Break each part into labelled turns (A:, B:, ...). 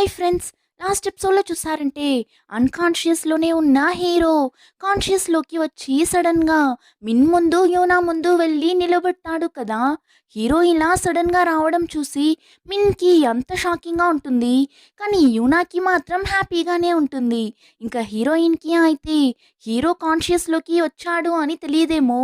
A: Hi friends. Last ఎపిసోడ్‌లో చూసారంటే అన్‌కాన్షియస్‌లోనే ఉన్న హీరో కాన్షియస్‌లోకి వచ్చి సడెన్‌గా మిన్ ముందు, యోనా ముందు వెళ్లి నిలబడతాడు కదా! హీరో ఇలా సడెన్‌గా రావడం చూసి మిన్‌కి అంత షాకింగ్‌గా ఉంటుంది. కానీ యూనాకి మాత్రం హ్యాపీగానే ఉంటుంది. ఇంకా హీరోయిన్‌కి అయితే హీరో కాన్షియస్‌లోకి వచ్చాడు అని తెలీదేమో.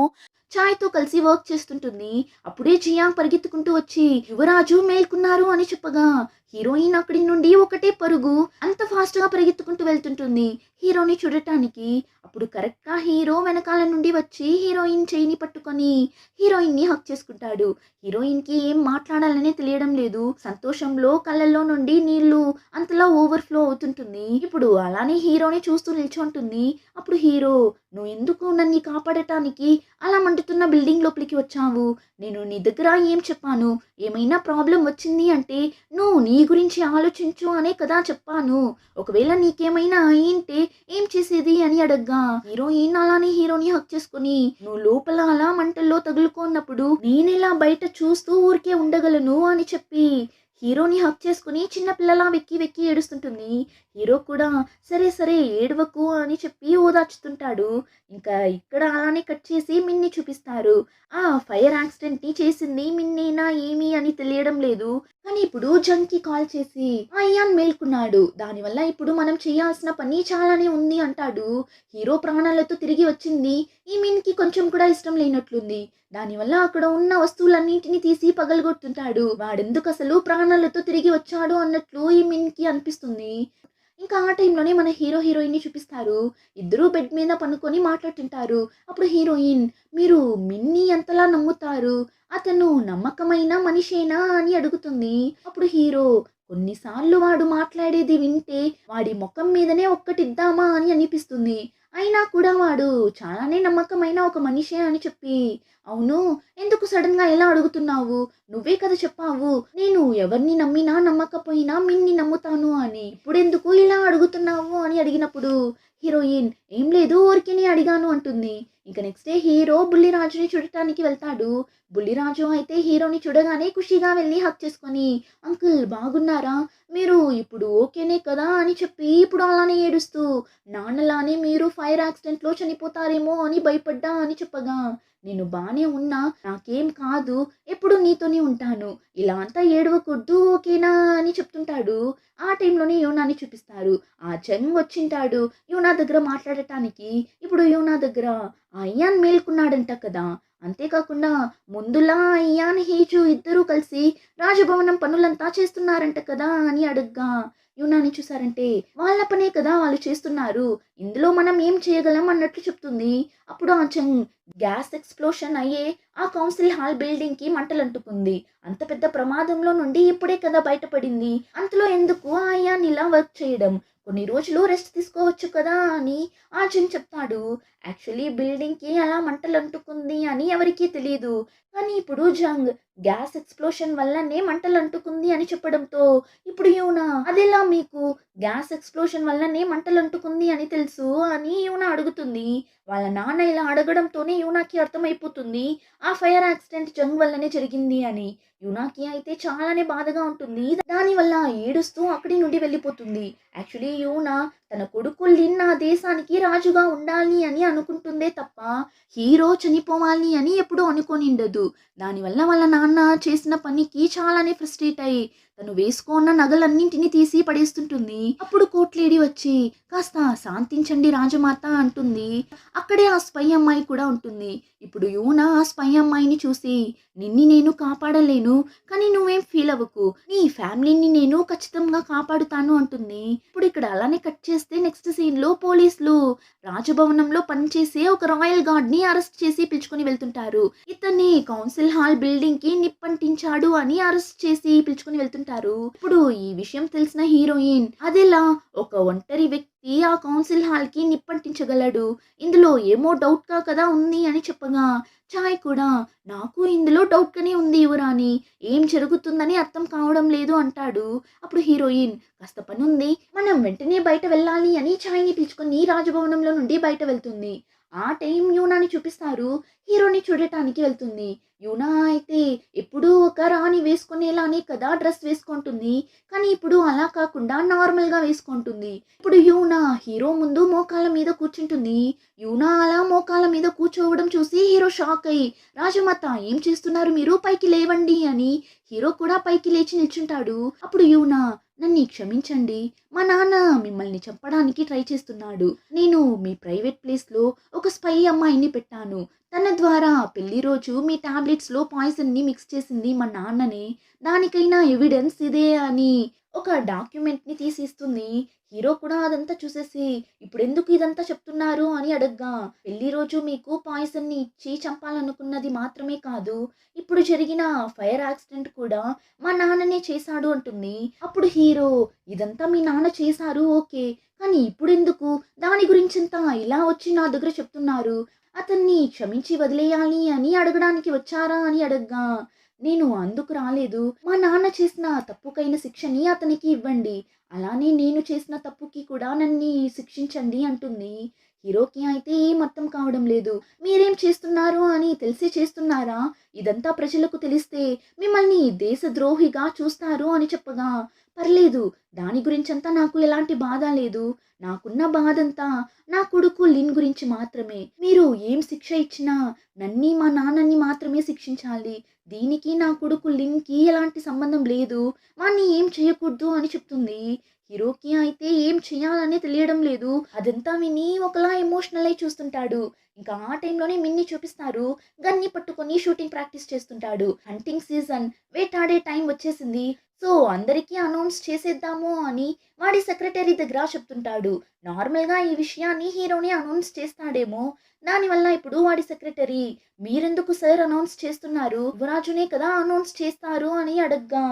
A: చాయ్‌తో కలిసి వర్క్ చేస్తుంటుంది. అప్పుడే జియాంగ్ పరిగెత్తుకుంటూ వచ్చి యువరాజు మేల్కున్నారు అని చెప్పగా హీరోయిన్ అక్కడి నుండి ఒకటే పరుగు అంత ఫాస్ట్‌గా పరిగెత్తుకుంటూ వెళ్తుంటుంది హీరోని చూడటానికి. అప్పుడు కరెక్ట్‌గా హీరో వెనకాల నుండి వచ్చి హీరోయిన్ చెయ్యిని పట్టుకొని హీరోయిన్‌ని హగ్ చేసుకుంటాడు. హీరోయిన్‌కి ఏం మాట్లాడాలనే తెలియడం లేదు. సంతోషంలో కళ్ళల్లో నుండి నీళ్లు అంతలా ఓవర్‌ఫ్లో అవుతుంటుంది. ఇప్పుడు అలానే హీరోని చూస్తూ నిల్చుంటుంది. అప్పుడు హీరో, "నువ్వెందుకు నన్ను కాపాడటానికి అలా మండుతున్న బిల్డింగ్ లోపలికి వచ్చావు? నేను నీ దగ్గర ఏం చెప్పాను? ఏమైనా ప్రాబ్లం వచ్చింది అంటే నువ్వు నీ గురించి ఆలోచించు అనే కదా చెప్పాను. ఒకవేళ నీకేమైనా అయింటే ఏం చేసేది" అని అడగ్గా హీరోయిన్ అలానే హీరోని హక్ చేసుకుని, "నువ్వు లోపల అలా మంటల్లో తగులుకున్నప్పుడు నేనెలా బయట చూస్తూ ఊరికే ఉండగలను" అని చెప్పి హీరోని హక్ చేసుకుని చిన్న పిల్లలా వెక్కి వెక్కి ఏడుస్తుంటుంది. హీరో కూడా సరే సరే ఏడవకు అని చెప్పి ఓదార్చుతుంటాడు. ఇంకా ఇక్కడ అలానే కట్ చేసి మిన్ని చూపిస్తారు. ఆ ఫైర్ యాక్సిడెంట్‌ని చేసింది మిన్నేనా ఏమి అని తెలియడం లేదు. కానీ ఇప్పుడు జంగ్‌కి కాల్ చేసి అయాన్ మేల్కున్నాడు. దానివల్ల ఇప్పుడు మనం చేయాల్సిన పని చాలానే ఉంది అంటాడు. హీరో ప్రాణాలతో తిరిగి వచ్చింది ఈ మిన్‌కి కొంచెం కూడా ఇష్టం లేనట్లుంది. దానివల్ల అక్కడ ఉన్న వస్తువులన్నింటినీ తీసి పగలగొడుతుంటాడు. వాడెందుకు అసలు ప్రాణాలతో తిరిగి వచ్చాడు అన్నట్లు ఈ మిన్‌కి అనిపిస్తుంది. ఇంకా ఆ టైంలోనే మన హీరో హీరోయిన్‌ని చూపిస్తారు. ఇద్దరూ బెడ్ మీద పనుకొని మాట్లాడుతుంటారు. అప్పుడు హీరోయిన్, "మీరు మిన్ని ఎంతలా నమ్ముతారు? అతను నమ్మకమైన మనిషేనా?" అని అడుగుతుంది. అప్పుడు హీరో, "కొన్నిసార్లు వాడు మాట్లాడేది వింటే వాడి మొఖం మీదనే ఒక్కటిద్దామా అని అనిపిస్తుంది. అయినా కూడా వాడు చాలానే నమ్మకమైన ఒక మనిషే" అని చెప్పి, "అవును, ఎందుకు సడన్‌గా ఇలా అడుగుతున్నావు? నువ్వే కదా చెప్పావు నేను ఎవరిని నమ్మినా నమ్మకపోయినా మిన్ని నమ్ముతాను అని. ఇప్పుడెందుకు ఇలా అడుగుతున్నావు" అని అడిగినప్పుడు హీరోయిన్, "ఏం లేదు, ఊరికేనే అడిగాను" అంటుంది. ఇంక నెక్స్ట్ డే హీరో బుల్లిరాజుని చూడటానికి వెళ్తాడు. బుల్లిరాజు అయితే హీరోని చూడగానే ఖుషిగా వెళ్ళి హగ్ చేసుకొని, "అంకుల్ బాగున్నారా? మీరు ఇప్పుడు ఓకేనే కదా" అని చెప్పి ఇప్పుడు అలానే ఏడుస్తూ, "నాన్నలానే మీరు ఫైర్ యాక్సిడెంట్‌లో చనిపోతారేమో అని భయపడ్డా" అని చెప్పగా, "నేను బానే ఉన్నా, నాకేం కాదు, ఎప్పుడు నీతోనే ఉంటాను. ఇలా అంతా ఏడవకొద్దు ఓకేనా" అని చెప్తుంటాడు. ఆ టైంలోనే యోనాని చూపిస్తారు. ఆ జంగ్ వచ్చింటాడు యోనా దగ్గర మాట్లాడటానికి. ఇప్పుడు యోనా దగ్గర అయాన్ మేల్కున్నాడంట కదా! అంతేకాకుండా ముందులా అయాన్, హీజు ఇద్దరూ కలిసి రాజభవనం పనులంతా చేస్తున్నారంట కదా అని అడగ్గా, యోనాని చూసారంటే వాళ్ళ పనే కదా వాళ్ళు చేస్తున్నారు. ఇందులో మనం ఏం చేయగలం అన్నట్లు చెప్తుంది. అప్పుడు ఆ జంగ్, గ్యాస్ ఎక్స్‌ప్లోషన్ అయ్యే ఆ కౌన్సిల్ హాల్ బిల్డింగ్‌కి మంటలంటుకుంది. అంత పెద్ద ప్రమాదంలో నుండి ఇప్పుడే కదా బయటపడింది. అంతలో ఎందుకు అయాన్ ఇలా వర్క్ చేయడం? కొన్ని రోజులు రెస్ట్ తీసుకోవచ్చు కదా అని ఆ జిన్ చెప్తాడు. యాక్చువల్లీ బిల్డింగ్‌కి అలా మంటలంటుకుంది అని ఎవరికీ తెలీదు. కానీ ఇప్పుడు జంగ్ గ్యాస్ ఎక్స్‌ప్లోషన్ వల్లనే మంటలంటుకుంది అని చెప్పడంతో ఇప్పుడు యూనా, "అదెలా మీకు గ్యాస్ ఎక్స్‌ప్లోషన్ వల్లనే మంటలంటుకుంది అని తెలుసు" అని యూనా అడుగుతుంది. వాళ్ళ నాన్న ఇలా అడగడంతోనే యూనాకి అర్థమైపోతుంది ఆ ఫైర్ యాక్సిడెంట్ జంగ్ వల్లనే జరిగింది అని. యూనాకి అయితే చాలానే బాధగా ఉంటుంది. దానివల్ల ఏడుస్తూ అక్కడి నుండి వెళ్ళిపోతుంది. యాక్చువల్లీ యూనా తన కొడుకు లిన్ ఆ దేశానికి రాజుగా ఉండాలి అని అనుకుంటుందే తప్ప హీరో చనిపోవాలి అని ఎప్పుడూ అనుకోనిండదు. దానివల్ల వాళ్ళ నాన్న చేసిన పనికి చాలానే ఫ్రస్ట్రేట్ అయ్యి తను వేసుకున్న నగలన్నింటినీ తీసి పడేస్తుంటుంది. అప్పుడు కోర్ట్ లేడీ వచ్చి, "కాస్త శాంతించండి రాజమాత" అంటుంది. అక్కడే ఆ స్పై అమ్మాయి కూడా ఉంటుంది. ఇప్పుడు యూనా ఆ స్పై అమ్మాయిని చూసి, "నిన్ని నేను కాపాడలేను, కానీ నువ్వేం ఫీల్ అవ్వకు. నీ ఫ్యామిలీని నేను ఖచ్చితంగా కాపాడుతాను" అంటుంది. ఇప్పుడు ఇక్కడ అలానే కట్ చేస్తే నెక్స్ట్ సీన్‌లో పోలీసులు రాజభవనంలో పనిచేసే ఒక రాయల్ గార్డ్‌ని అరెస్ట్ చేసి పిలుచుకొని వెళ్తుంటారు. ఇతన్ని కౌన్సిల్ హాల్ బిల్డింగ్‌కి నిప్పంటించాడు అని అరెస్ట్ చేసి పిలుచుకొని వెళ్తుంటారు. ఇప్పుడు ఈ విషయం తెలిసిన హీరోయిన్, "అదెలా? ఒక ఒంటరి వ్యక్తి వ్యక్తి ఆ కౌన్సిల్ హాల్‌కి నిప్పంటించగలడు. ఇందులో ఏమో డౌట్‌గా కదా ఉంది అని చెప్పగా, చాయ్ కూడా నాకు ఇందులో డౌట్‌గానే ఉంది యువరాణి. ఏం జరుగుతుందని అర్థం కావడం లేదు అంటాడు. అప్పుడు హీరోయిన్ కాస్త పనుంది. మనం వెంటనే బయట వెళ్ళాలి అని చాయ్‌ని పిలుచుకొని రాజభవనంలో నుండి బయట వెళ్తుంది. ఆ టైం యూనాని చూపిస్తారు. హీరోని చూడటానికి వెళ్తుంది. యూనా అయితే ఎప్పుడూ ఒక రాణి వేసుకునేలానే కదా డ్రెస్ వేసుకుంటుంది. కానీ ఇప్పుడు అలా కాకుండా నార్మల్‌గా వేసుకుంటుంది. ఇప్పుడు యూనా హీరో ముందు మోకాళ్ళ మీద కూర్చుంటుంది. యూనా అలా మోకాళ్ళ మీద కూర్చోవడం చూసి హీరో షాక్ అయ్యి, "రాజమాత ఏం చేస్తున్నారు మీరు? పైకి లేవండి" అని హీరో కూడా పైకి లేచి నిల్చుంటాడు. అప్పుడు యూనా, "నన్ను క్షమించండి. మా నాన్న మిమ్మల్ని చంపడానికి ట్రై చేస్తున్నాడు. నేను మీ ప్రైవేట్ ప్లేస్‌లో ఒక స్పై అమ్మాయిని పెట్టాను. తన ద్వారా పెళ్లి రోజు మీ టాబ్లెట్స్‌లో పాయిజన్‌ని మిక్స్ చేసింది మా నాన్ననే. దానికైనా ఎవిడెన్స్ ఇదే" అని ఒక డాక్యుమెంట్‌ని తీసిస్తుంది. హీరో కూడా అదంతా చూసేసి, "ఇప్పుడెందుకు ఇదంతా చెప్తున్నారు" అని అడగ్గా, "పెళ్లి రోజు మీకు పాయిజన్‌ని ఇచ్చి చంపాలనుకున్నది మాత్రమే కాదు, ఇప్పుడు జరిగిన ఫైర్ యాక్సిడెంట్ కూడా మా నాన్ననే చేశాడు" అంటుంది. అప్పుడు హీరో, "ఇదంతా మీ నాన్న చేశారు ఓకే. కానీ ఇప్పుడెందుకు దాని గురించంతా ఇలా వచ్చి నా దగ్గర చెప్తున్నారు? అతన్ని క్షమించి వదిలేయాలి అని అడగడానికి వచ్చారా" అని అడగ్గా, "నేను అందుకు రాలేదు. మా నాన్న చేసిన తప్పుకైన శిక్షని అతనికి ఇవ్వండి. అలానే నేను చేసిన తప్పుకి కూడా నన్ని శిక్షించండి" అంటుంది. హీరోకి అయితే ఏం అర్థం కావడం లేదు. "మీరేం చేస్తున్నారు అని తెలిసే చేస్తున్నారా? ఇదంతా ప్రజలకు తెలిస్తే మిమ్మల్ని దేశద్రోహిగా చూస్తారు" అని చెప్పగా, "పర్లేదు. దాని గురించంతా నాకు ఎలాంటి బాధ లేదు. నాకున్న బాధంతా నా కొడుకు లిన్ గురించి మాత్రమే. మీరు ఏం శిక్ష ఇచ్చినా నన్ని, మా నాన్నని మాత్రమే శిక్షించాలి. దీనికి నా కొడుకు లిన్‌కి ఎలాంటి సంబంధం లేదు. వాడిని ఏం చేయకూడదు" అని చెప్తుంది. హీరోకి అయితే ఏం చేయాలనే తెలియడం లేదు. అదంతా విని ఒకలా ఎమోషనల్ అయ్యి చూస్తుంటాడు. ఇంకా ఆ టైంలోనే మిన్ని చూపిస్తారు. గన్‌ని పట్టుకొని షూటింగ్ ప్రాక్టీస్ చేస్తుంటాడు. హంటింగ్ సీజన్ వేటాడే టైం వచ్చేసింది. సో, అందరికీ అనౌన్స్ చేసేద్దాము అని వాడి సెక్రటరీ దగ్గర చెప్తుంటాడు. నార్మల్‌గా ఈ విషయాన్ని హీరోనే అనౌన్స్ చేస్తాడేమో. దానివల్ల ఇప్పుడు వాడి సెక్రటరీ, "మీరెందుకు సార్ అనౌన్స్ చేస్తున్నారు? యువరాజునే కదా అనౌన్స్ చేస్తారు" అని అడగ్గా,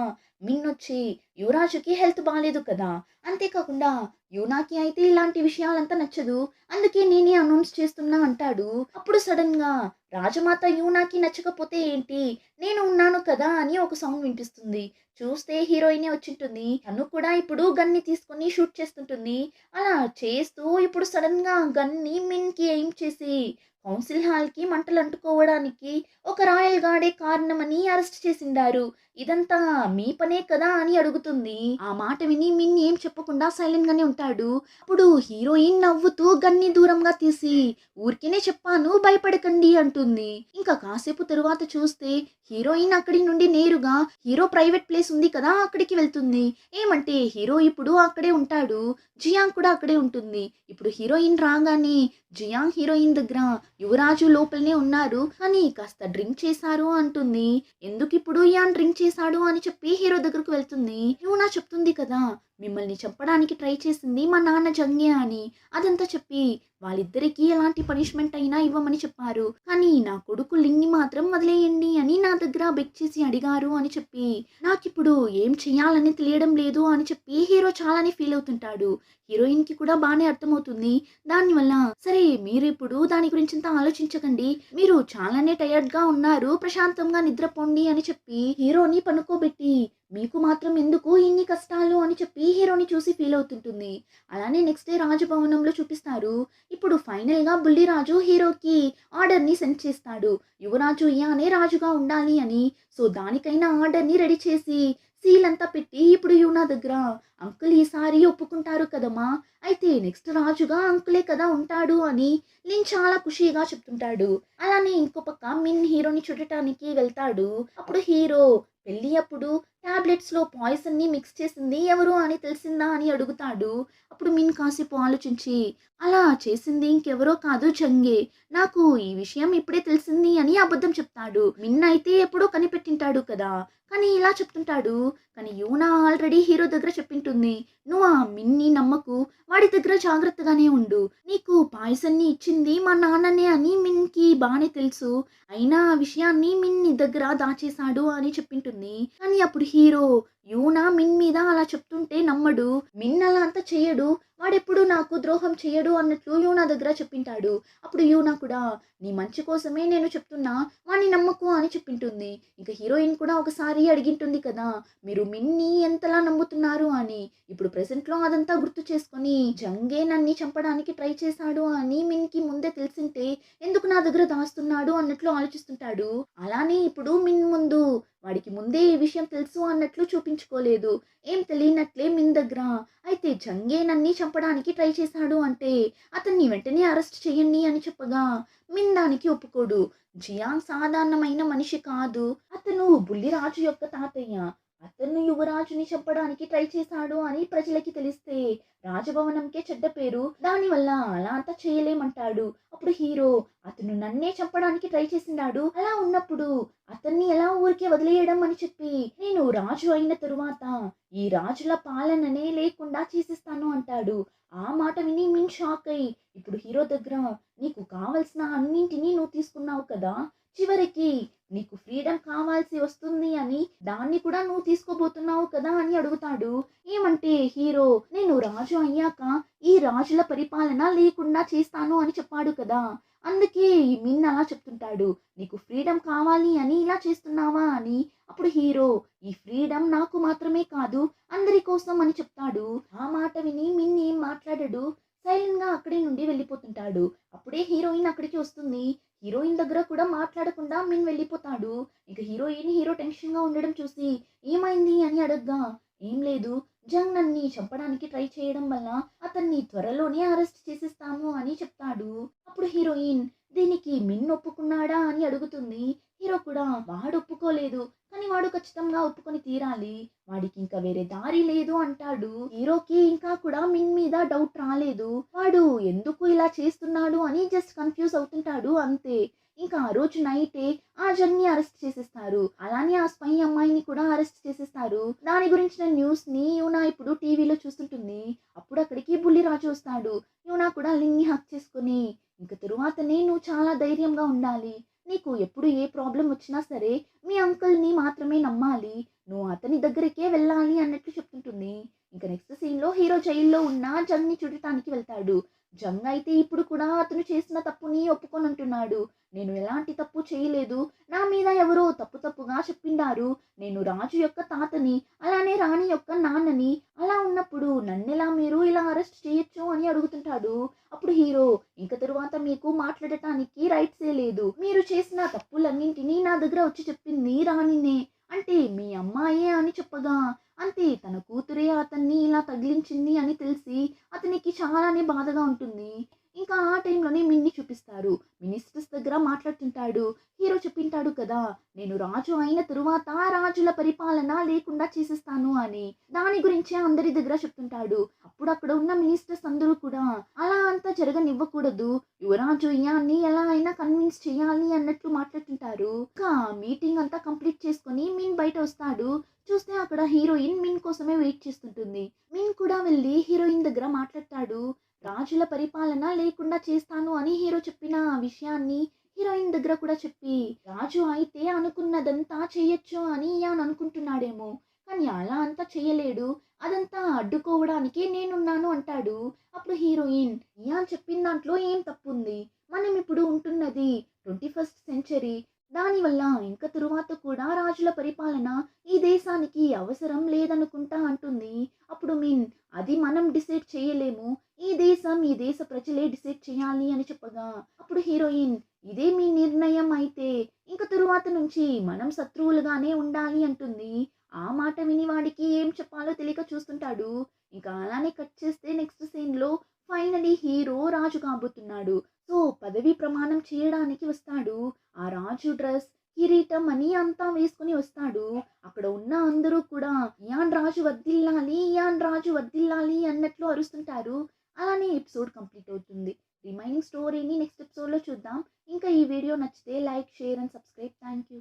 A: మిన్నొచ్చి, "యువరాజుకి హెల్త్ బాలేదు కదా! అంతేకాకుండా యూనాకి అయితే ఇలాంటి విషయాలంతా నచ్చదు. అందుకే నేనే అనౌన్స్ చేస్తున్నా" అంటాడు. అప్పుడు సడెన్‌గా, "రాజమాత యూనాకి నచ్చకపోతే ఏంటి? నేను ఉన్నాను కదా" అని ఒక సౌండ్ వినిపిస్తుంది. చూస్తే హీరోయినే వచ్చుంటుంది. తను కూడా ఇప్పుడు గన్‌ని తీసుకొని షూట్ చేస్తుంటుంది. అలా చేస్తూ ఇప్పుడు సడెన్‌గా గన్‌ని మిన్‌కి ఎయిమ్ చేసి కౌన్సిల్ హాల్‌కి మంటలంటుకోవడానికి ఒక రాయల్ గార్డే కారణమని అరెస్ట్ చేసిండారు. "ఇదంతా మీ పనే కదా" అని అడుగుతుంది. ఆ మాట విని మిన్ ఏం చెప్పకుండా సైలెంట్ గానే ఉంటాడు. అప్పుడు హీరోయిన్ నవ్వుతూ గన్ని దూరంగా తీసి, "ఊరికేనే చెప్పాను భయపడకండి" అంటుంది. ఇంకా కాసేపు తరువాత చూస్తే హీరోయిన్ అక్కడి నుండి నేరుగా హీరో ప్రైవేట్ ప్లేస్ ఉంది కదా అక్కడికి వెళ్తుంది. ఏమంటే హీరో ఇప్పుడు అక్కడే ఉంటాడు. జియాంగ్ కూడా అక్కడే ఉంటుంది. ఇప్పుడు హీరోయిన్ రాగానే జియాంగ్ హీరోయిన్ దగ్గర, "యువరాజు లోపలనే ఉన్నారు. కానీ కాస్త డ్రింక్ చేశారు" అంటుంది. "ఎందుకిప్పుడు యాన్ డ్రింక్ చేశాడు" అని చెప్పి హీరో దగ్గరకు వెళ్తుంది. యూనా చెప్తుంది కదా, "మిమ్మల్ని చంపడానికి ట్రై చేసింది మా నాన్న జంగే" అని. అదంతా చెప్పి, "వాళ్ళిద్దరికీ ఎలాంటి పనిష్మెంట్ అయినా ఇవ్వమని చెప్పారు. కానీ నా కొడుకు లింగ్‌ని మాత్రం వదిలేయండి అని నా దగ్గర బెగ్ చేసి అడిగారు" అని చెప్పి, "నాకిప్పుడు ఏం చేయాలని తెలియడం లేదు" అని చెప్పి హీరో చాలానే ఫీల్ అవుతుంటాడు. హీరోయిన్‌కి కూడా బానే అర్థమవుతుంది. దానివల్ల, "సరే మీరిప్పుడు దాని గురించంతా ఆలోచించకండి. మీరు చాలానే టయర్డ్‌గా ఉన్నారు. ప్రశాంతంగా నిద్రపోండి" అని చెప్పి హీరోని పనుకోబెట్టి, "మీకు మాత్రం ఎందుకు ఇన్ని కష్టాలు" అని చెప్పి హీరోని చూసి ఫీల్ అవుతుంటుంది. అలానే నెక్స్ట్ డే రాజభవనంలో చూపిస్తారు. ఇప్పుడు ఫైనల్‌గా బుల్లిరాజు హీరోకి ఆర్డర్‌ని సెండ్ చేస్తాడు. యువరాజు ఇయానే రాజుగా ఉండాలి అని. సో, దానికైనా ఆర్డర్‌ని రెడీ చేసి సీల్ అంతా పెట్టి ఇప్పుడు యూనా దగ్గర, "అంకుల్ ఈసారి ఒప్పుకుంటారు కదమ్మా! అయితే నెక్స్ట్ రాజుగా అంకులే కదా ఉంటాడు" అని లిన్ చాలా ఖుషీగా చెప్తుంటాడు. అలానే ఇంకో పక్క మిన్ హీరోని చూడటానికి వెళ్తాడు. అప్పుడు హీరో, "పెళ్లి అప్పుడు టాబ్లెట్స్‌లో పాయిజన్‌ని మిక్స్ చేసింది ఎవరు అని తెలిసిందా" అని అడుగుతాడు. అప్పుడు మిన్ కాసేపు ఆలోచించి, "అలా చేసింది ఇంకెవరో కాదు జంగే. నాకు ఈ విషయం ఇప్పుడే తెలిసింది" అని అబద్ధం చెప్తాడు. మిన్ అయితే ఎప్పుడో కనిపెట్టింటాడు కదా! కానీ ఇలా చెప్తుంటాడు. కానీ యూనా ఆల్రెడీ హీరో దగ్గర చెప్పింటుంది. "నువ్వు ఆ మిన్‌ని నమ్మకు. వాడి దగ్గర జాగ్రత్తగానే ఉండు. నీకు పాయిజన్‌ని ఇచ్చింది మా నాన్ననే అని మిన్‌కి బానే తెలుసు. అయినా ఆ విషయాన్ని మిన్ నీ దగ్గర దాచేశాడు" అని చెప్పింటుంది. కానీ అప్పుడు హీరో, యూనా మిన్ మీద అలా చెప్తుంటే నమ్మడు. మిన్ అలా అంతా చెయ్యడు. వాడెప్పుడు నాకు ద్రోహం చెయ్యడు అన్నట్లు యూనా దగ్గర చెప్పింటాడు. అప్పుడు యూనా కూడా నీ మంచి కోసమే నేను చెప్తున్నా. వాడిని నమ్మకు అని చెప్పింటుంది. ఇంక హీరోయిన్ కూడా ఒకసారి అడిగింటుంది కదా! మీరు మిన్‌ని ఎంతలా నమ్ముతున్నారు అని. ఇప్పుడు ప్రెజెంట్‌లో అదంతా గుర్తు చేసుకొని జంగే నన్ని చంపడానికి ట్రై చేశాడు అని మిన్‌కి ముందే తెలిసుంటే ఎందుకు నా దగ్గర దాస్తున్నాడు అన్నట్లు ఆలోచిస్తుంటాడు. అలానే ఇప్పుడు మిన్ ముందు వాడికి ముందే ఈ విషయం తెలుసు అన్నట్లు చూపించుకోలేదు. ఏం తెలియనట్లే మిన్ దగ్గర అయితే జంగే నన్ని చంపడానికి ట్రై చేశాడు అంటే అతన్ని వెంటనే అరెస్ట్ చేయండి అని చెప్పగా మిన్ దానికి ఒప్పుకోడు. జియాంగ్ సాధారణమైన మనిషి కాదు. అతను బుల్లిరాజు యొక్క తాతయ్య. అతను యువరాజుని చంపడానికి ట్రై చేశాడు అని ప్రజలకి తెలిస్తే రాజభవనంకే చెడ్డ పేరు. దానివల్ల అలా అంతా చేయలేమంటాడు. అప్పుడు హీరో అతను నన్నే చంపడానికి ట్రై చేసినాడు. అలా ఉన్నప్పుడు అతన్ని ఎలా ఊరికే వదిలేయడం అని చెప్పి నేను రాజు అయిన తరువాత ఈ రాజుల పాలననే లేకుండా చేసేస్తాను అంటాడు. ఆ మాట విని మిన్ షాక్ అయ్యి ఇప్పుడు హీరో దగ్గర నీకు కావలసిన అన్నింటినీ నువ్వు తీసుకున్నావు కదా! చివరికి నీకు ఫ్రీడమ్ కావాల్సి వస్తుంది అని దాన్ని కూడా నువ్వు తీసుకోబోతున్నావు కదా అని అడుగుతాడు. ఏమంటే హీరో నేను రాజు అయ్యాక ఈ రాజుల పరిపాలన లేకుండా చేస్తాను అని చెప్పాడు కదా! అందుకే ఈ మిన్ అలా చెప్తుంటాడు. నీకు ఫ్రీడమ్ కావాలి అని ఇలా చేస్తున్నావా అని. అప్పుడు హీరో ఈ ఫ్రీడమ్ నాకు మాత్రమే కాదు అందరి కోసం అని చెప్తాడు. ఆ మాట విని మిన్ ఏం మాట్లాడడు. సైలెంట్‌గా అక్కడి నుండి వెళ్ళిపోతుంటాడు. అప్పుడే హీరోయిన్ అక్కడికి వస్తుంది. హీరోయిన్ దగ్గర కూడా మాట్లాడకుండా మిన్ వెళ్ళిపోతాడు. ఇక హీరో టెన్షన్‌గా ఉండడం చూసి ఏమైంది అని అడగ్గా ఏం లేదు. జంగ్ నన్ని చంపడానికి ట్రై చేయడం వల్ల అతన్ని త్వరలోనే అరెస్ట్ చేసేస్తాము అని చెప్తాడు. అప్పుడు హీరోయిన్ దీనికి మిన్ ఒప్పుకున్నాడా అని అడుగుతుంది. హీరో కూడా వాడు ఒప్పుకోలేదు. కానీ వాడు ఖచ్చితంగా ఒప్పుకొని తీరాలి. వాడికి ఇంకా వేరే దారి లేదు అంటాడు. హీరోకి ఇంకా కూడా మిన్ మీద డౌట్ రాలేదు. వాడు ఎందుకు ఇలా చేస్తున్నాడు అని జస్ట్ కన్‌ఫ్యూజ్ అవుతుంటాడు అంతే. ఇంకా ఆ రోజు నైటే ఆ జంగ్‌ని అరెస్ట్ చేసేస్తారు. అలానే ఆ స్పై అమ్మాయిని కూడా అరెస్ట్ చేసేస్తారు. దాని గురించిన న్యూస్‌ని యూనా ఇప్పుడు టీవీలో చూస్తుంటుంది. అప్పుడు అక్కడికి బుల్లిరాజు వస్తాడు. యూనా కూడా లింగ్‌ని హగ్ చేసుకొని ఇంక తరువాతనే నువ్వు చాలా ధైర్యంగా ఉండాలి. నీకు ఎప్పుడు ఏ ప్రాబ్లమ్ వచ్చినా సరే మీ అంకుల్‌ని మాత్రమే నమ్మాలి. నువ్వు అతని దగ్గరికే వెళ్ళాలి అన్నట్లు చెప్తుంటుంది. ఇంక నెక్స్ట్ సీన్‌లో హీరో జైల్‌లో ఉన్న జంగ్‌ని చూడటానికి వెళ్తాడు. జంగ్ అయితే ఇప్పుడు కూడా అతను చేసిన తప్పుని ఒప్పుకొనంటున్నాడు. నేను ఎలాంటి తప్పు చేయలేదు. నా మీద ఎవరో తప్పుగా చెప్పిండారు. నేను రాజు యొక్క తాతని, అలానే రాణి యొక్క నాన్నని. అలా ఉన్నప్పుడు నన్నెలా మీరు ఇలా అరెస్ట్ చేయొచ్చు అని అడుగుతుంటాడు. అప్పుడు హీరో ఇంక తరువాత మీకు మాట్లాడటానికి రైట్సే లేదు. మీరు చేసిన తప్పులన్నింటినీ నా దగ్గర వచ్చి చెప్పింది రాణినే. అంటే మీ అమ్మాయే అని చెప్పగా అంతే తన కూతురే అతన్ని ఇలా తగిలించింది అని తెలిసి అతనికి చాలానే బాధగా ఉంటుంది. ఇంకా ఆ టైంలోనే మిన్ని చూపిస్తారు. మినిస్టర్స్ దగ్గర మాట్లాడుతుంటాడు. హీరో చెప్పింటాడు కదా! నేను రాజు అయిన తరువాత రాజుల పరిపాలన లేకుండా చేసేస్తాను అని. దాని గురించే అందరి దగ్గర చెప్తుంటాడు. అప్పుడు అక్కడ ఉన్న మినిస్టర్స్ అందరూ కూడా అలా అంతా జరగనివ్వకూడదు. యువరాజు ఇయాన్ని ఎలా అయినా కన్విన్స్ చేయాలి అన్నట్లు మాట్లాడుతుంటారు. ఇంకా మీటింగ్ అంతా కంప్లీట్ చేసుకొని మిన్ బయట వస్తాడు. చూస్తే అక్కడ హీరోయిన్ మిన్ కోసమే వెయిట్ చేస్తుంటుంది. మిన్ కూడా వెళ్ళి హీరోయిన్ దగ్గర మాట్లాడతాడు. రాజుల పరిపాలన లేకుండా చేస్తాను అని హీరో చెప్పిన ఆ విషయాన్ని హీరోయిన్ దగ్గర కూడా చెప్పి రాజు అయితే అనుకున్నదంతా చెయ్యొచ్చు అని ఇయాన్ అనుకుంటున్నాడేమో. కానీ అలా అంతా చెయ్యలేడు. అదంతా అడ్డుకోవడానికి నేనున్నాను అంటాడు. అప్పుడు హీరోయిన్ ఇయాన్ చెప్పిన దాంట్లో ఏం తప్పుంది? మనం ఇప్పుడు ఉంటున్నది 21st సెంచరీ. దానివల్ల ఇంక తరువాత కూడా రాజుల పరిపాలన ఈ దేశానికి అవసరం లేదనుకుంటా అంటుంది. అప్పుడు మిన్ అది మనం డిసైడ్ చేయలేము. ఈ దేశ ప్రజలే డిసైడ్ చేయాలి అని చెప్పగా అప్పుడు హీరోయిన్ ఇదే మీ నిర్ణయం అయితే ఇంక తరువాత నుంచి మనం శత్రువులుగానే ఉండాలి అంటుంది. ఆ మాట విని వాడికి ఏం చెప్పాలో తెలియక చూస్తుంటాడు. ఇంకా అలానే కట్ చేస్తే నెక్స్ట్ సీన్‌లో ఫైనలీ హీరో రాజు కాబోతున్నాడు. సో పదవీ ప్రమాణం చేయడానికి వస్తాడు. ఆ రాజు డ్రెస్, కిరీటం అని అంతా వేసుకొని వస్తాడు. అక్కడ ఉన్న అందరూ కూడా ఇయాన్ రాజు వర్ధిల్లాలి అన్నట్లు అరుస్తుంటారు. అలానే ఎపిసోడ్ కంప్లీట్ అవుతుంది. రిమైనింగ్ స్టోరీని నెక్స్ట్ ఎపిసోడ్‌లో చూద్దాం. ఇంకా ఈ వీడియో నచ్చితే like, share and subscribe. Thank you.